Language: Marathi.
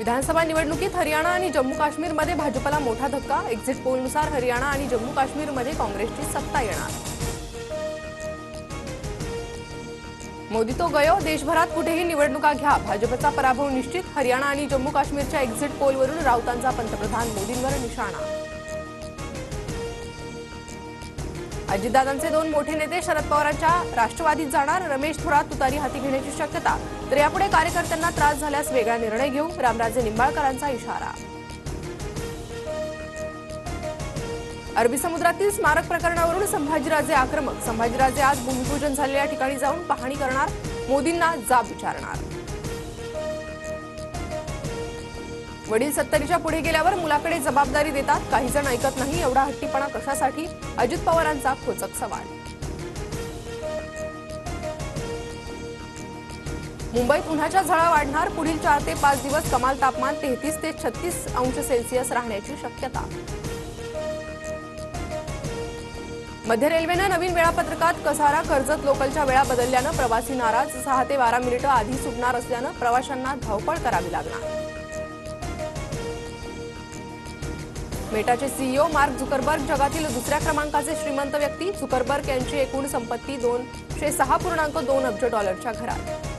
विधानसभा निवडणुकीत हरियाणा आणि जम्मू काश्मीरमध्ये भाजपला मोठा धक्का। एक्झिट पोलनुसार हरियाणा आणि जम्मू काश्मीरमध्ये काँग्रेसची सत्ता येणार। मोदी तो गयो, देशभरात कुठेही निवडणुका घ्या, भाजपचा पराभव निश्चित। हरियाणा आणि जम्मू काश्मीरच्या एक्झिट पोलवरून राऊतांचा पंतप्रधान मोदींवर निशाणा। अजितदादांचे दोन मोठे नेते शरद पवारांच्या राष्ट्रवादीत जाणार। रमेश थोरात तुतारी हाती घेण्याची शक्यता, तर यापुढे कार्यकर्त्यांना त्रास झाल्यास वेगळा निर्णय घेऊ, रामराजे निंबाळकरांचा इशारा। अरबी समुद्रातील स्मारक प्रकरणावरून संभाजीराजे आक्रमक। संभाजीराजे आज भूमिपूजन झालेल्या ठिकाणी जाऊन पाहणी करणार, मोदींना जाब विचारणार। वडील 70च्या पुढे गेल्यावर मुलाकडे जबाबदारी देतात, काही जण ऐकत नाही, एवढा हट्टीपणा कशासाठी? अजित पवारांचा खोचक सवाल। मुंबईत उन्हाच्या झळा वाढणार, पुढील 4 ते 5 दिवस कमाल तापमान 33 ते 36 अंश सेल्सिअस राहण्याची शक्यता। मध्य रेल्वेनं नवीन वेळापत्रकात कसारा, कर्जत लोकलच्या वेळा बदलल्यानं प्रवासी नाराज। 6 ते 12 मिनिटं आधी सुटणार असल्यानं प्रवाशांना धावपळ करावी लागणार। मेटाचे सीईओ मार्क झुकरबर्ग जगातील दुसऱ्या क्रमांकाचे श्रीमंत व्यक्ती। झुकरबर्ग यांची एकूण संपत्ती $206.2 अब्ज घरात।